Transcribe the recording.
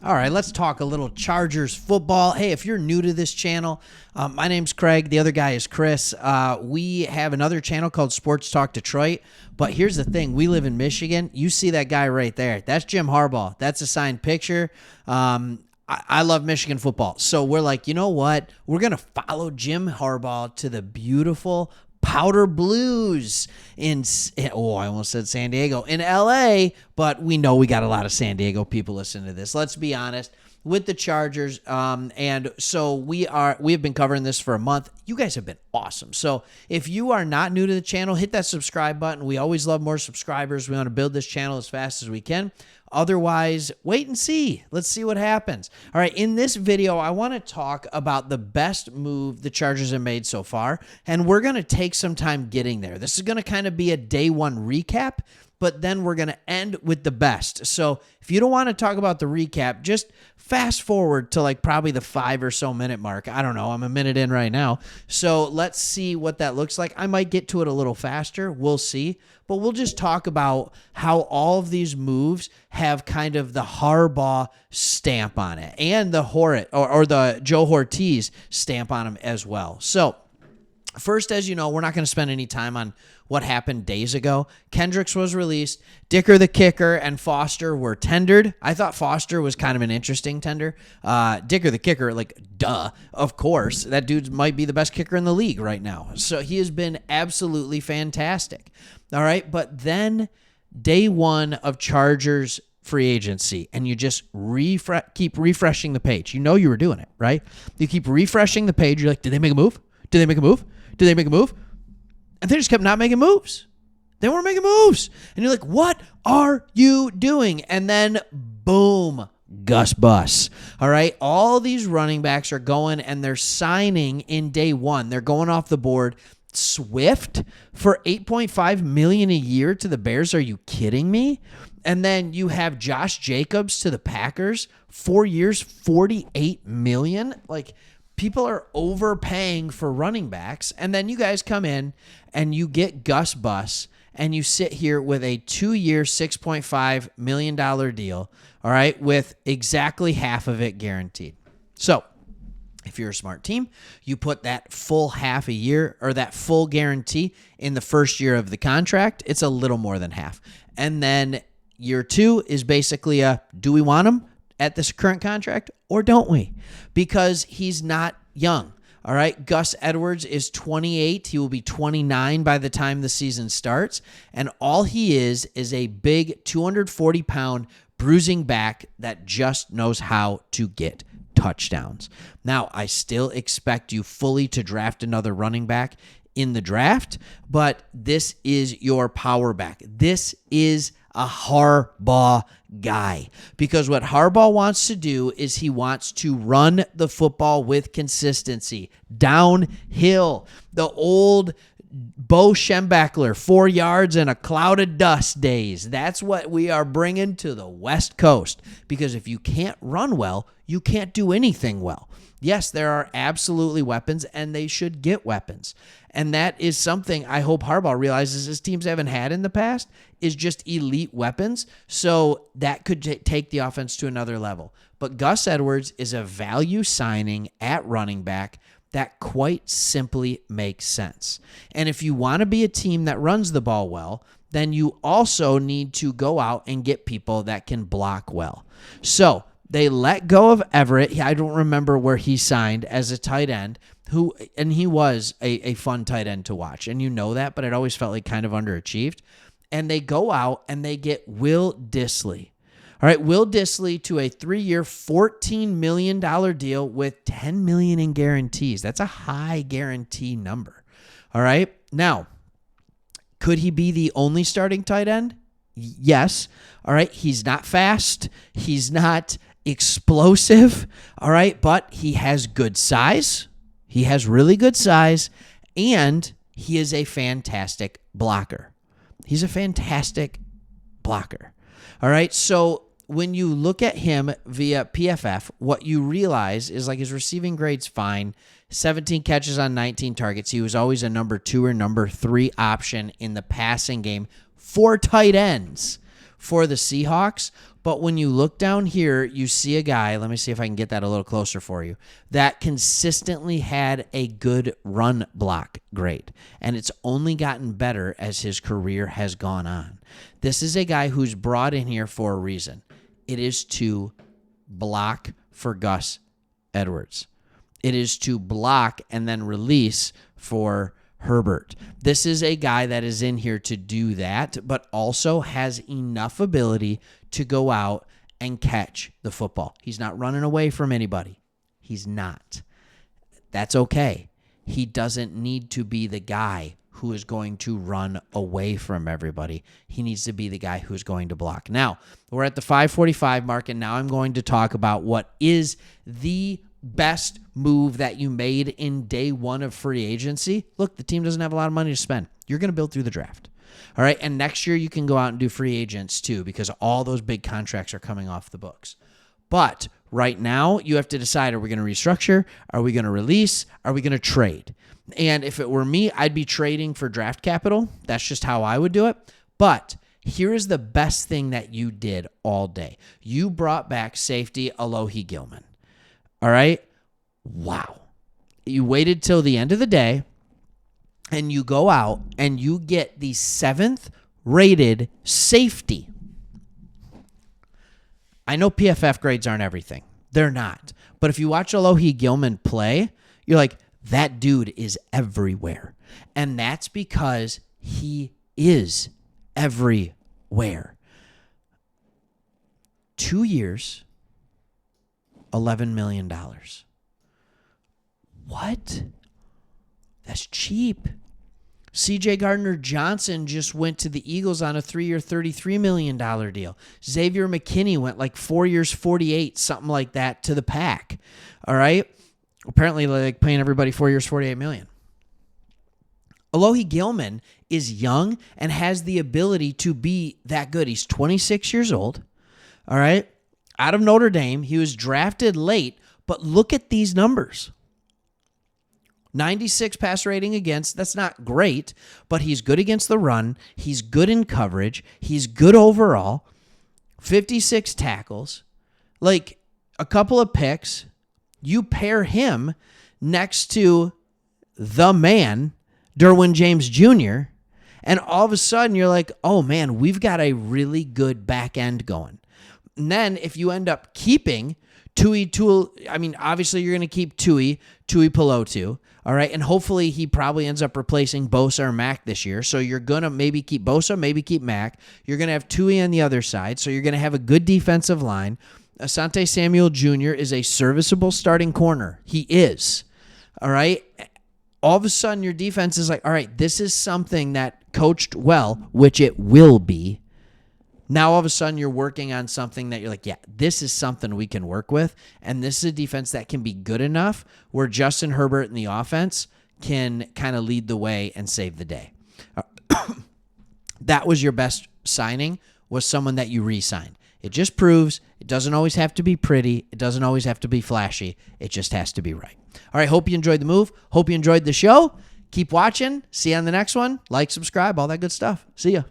All right, let's talk a little Chargers football. Hey, if you're new to this channel, my name's Craig. The other guy is Chris. We have another channel called Sports Talk Detroit. But here's the thing. We live in Michigan. You see that guy right there. That's Jim Harbaugh. That's a signed picture. I love Michigan football. So we're like, you know what? We're going to follow Jim Harbaugh to the beautiful Powder Blues I almost said San Diego, in LA, but we know we got a lot of San Diego people listening to this. Let's be honest with the Chargers. And so we have been covering this for a month. You guys have been awesome. So if you are not new to the channel, hit that subscribe button. We always love more subscribers. We want to build this channel as fast as we can. Otherwise, wait and see. Let's see what happens. All right, in this video, I want to talk about the best move the Chargers have made so far, and we're going to take some time getting there. This is going to kind of be a day one recap, but then we're going to end with the best. So if you don't want to talk about the recap, just fast forward to like probably the 5 or so minute mark. I don't know. I'm a minute in right now. So let's see what that looks like. I might get to it a little faster. We'll see. But we'll just talk about how all of these moves have kind of the Harbaugh stamp on it and the the Joe Ortiz stamp on them as well. So first, as you know, we're not going to spend any time on what happened days ago. Kendricks was released. Dicker the kicker and Foster were tendered. I thought Foster was kind of an interesting tender. Dicker the kicker, like, duh, of course. That dude might be the best kicker in the league right now. So he has been absolutely fantastic. All right, but then day one of Chargers free agency, and you just keep refreshing the page. You know you were doing it, right? You keep refreshing the page. You're like, did they make a move? Did they make a move? Did they make a move? And they just kept not making moves. They weren't making moves. And you're like, what are you doing? And then, boom, Gus Bus. All right, all these running backs are going, and they're signing in day one. They're going off the board. Swift for $8.5 million a year to the Bears. Are you kidding me? And then you have Josh Jacobs to the Packers, 4 years, $48 million. Like, people are overpaying for running backs. And then you guys come in and you get Gus Bus, and you sit here with a 2-year, $6.5 million deal, all right, with exactly half of it guaranteed. So if you're a smart team, you put that full half a year or that full guarantee in the first year of the contract. It's a little more than half. And then year 2 is basically do we want him at this current contract or don't we? Because he's not young. All right. Gus Edwards is 28. He will be 29 by the time the season starts. And all he is a big 240-pound bruising back that just knows how to get touchdowns. Now, I still expect you fully to draft another running back in the draft, but this is your power back. This is a Harbaugh guy, because what Harbaugh wants to do is he wants to run the football with consistency downhill. The old Bo Schembechler, 4 yards in a cloud of dust days. That's what we are bringing to the West Coast, because if you can't run well, you can't do anything well. Yes, there are absolutely weapons, and they should get weapons. And that is something I hope Harbaugh realizes his teams haven't had in the past, is just elite weapons. So that could take the offense to another level. But Gus Edwards is a value signing at running back that quite simply makes sense. And if you want to be a team that runs the ball well, then you also need to go out and get people that can block well. So they let go of Everett. I don't remember where he signed as a tight end, and he was a fun tight end to watch. And you know that, but it always felt like kind of underachieved. And they go out and they get Will Disley. All right, Will Disley to a 3-year, $14 million deal with $10 million in guarantees. That's a high guarantee number. All right, now, could he be the only starting tight end? Yes. All right, he's not fast. He's not explosive. All right, but he has good size. He has really good size, and he is a fantastic blocker. He's a fantastic blocker. All right, so when you look at him via PFF, what you realize is like his receiving grade's fine. 17 catches on 19 targets. He was always a number 2 or number 3 option in the passing game for tight ends. for the Seahawks. But when you look down here, you see a guy, let me see if I can get that a little closer for you, that consistently had a good run block grade. And it's only gotten better as his career has gone on. This is a guy who's brought in here for a reason. It is to block for Gus Edwards. It is to block and then release for Herbert. This is a guy that is in here to do that, but also has enough ability to go out and catch the football. He's not running away from anybody. He's not. That's okay. He doesn't need to be the guy who is going to run away from everybody. He needs to be the guy who's going to block. Now, we're at the 5:45 mark, and now I'm going to talk about what is the best move that you made in day one of free agency. Look, the team doesn't have a lot of money to spend. You're going to build through the draft. All right. And next year you can go out and do free agents too, because all those big contracts are coming off the books. But right now you have to decide, are we going to restructure? Are we going to release? Are we going to trade? And if it were me, I'd be trading for draft capital. That's just how I would do it. But here is the best thing that you did all day. You brought back safety Alohi Gilman. All right. Wow. You waited till the end of the day and you go out and you get the 7th rated safety. I know PFF grades aren't everything. They're not. But if you watch Alohi Gilman play, you're like, that dude is everywhere. And that's because he is everywhere. 2 years, $11 million. What? That's cheap. C.J. Gardner-Johnson just went to the Eagles on a 3-year, $33 million deal. Xavier McKinney went like 4 years, 48, something like that, to the Pack. All right? Apparently, like paying everybody 4 years, $48 million. Alohi Gilman is young and has the ability to be that good. He's 26 years old. All right? Out of Notre Dame. He was drafted late, but look at these numbers. 96 pass rating against. That's not great, but he's good against the run. He's good in coverage. He's good overall. 56 tackles. Like a couple of picks. You pair him next to the man, Derwin James Jr., and all of a sudden you're like, oh man, we've got a really good back end going. And then if you end up keeping obviously you're going to keep Tui Pelotu, all right? And hopefully he probably ends up replacing Bosa or Mack this year. So you're going to maybe keep Bosa, maybe keep Mack. You're going to have Tui on the other side, so you're going to have a good defensive line. Asante Samuel Jr. is a serviceable starting corner. He is, all right? All of a sudden your defense is like, all right, this is something that coached well, which it will be. Now, all of a sudden, you're working on something that you're like, yeah, this is something we can work with. And this is a defense that can be good enough where Justin Herbert and the offense can kind of lead the way and save the day. That was your best signing, was someone that you re-signed. It just proves it doesn't always have to be pretty. It doesn't always have to be flashy. It just has to be right. All right, hope you enjoyed the move. Hope you enjoyed the show. Keep watching. See you on the next one. Like, subscribe, all that good stuff. See ya.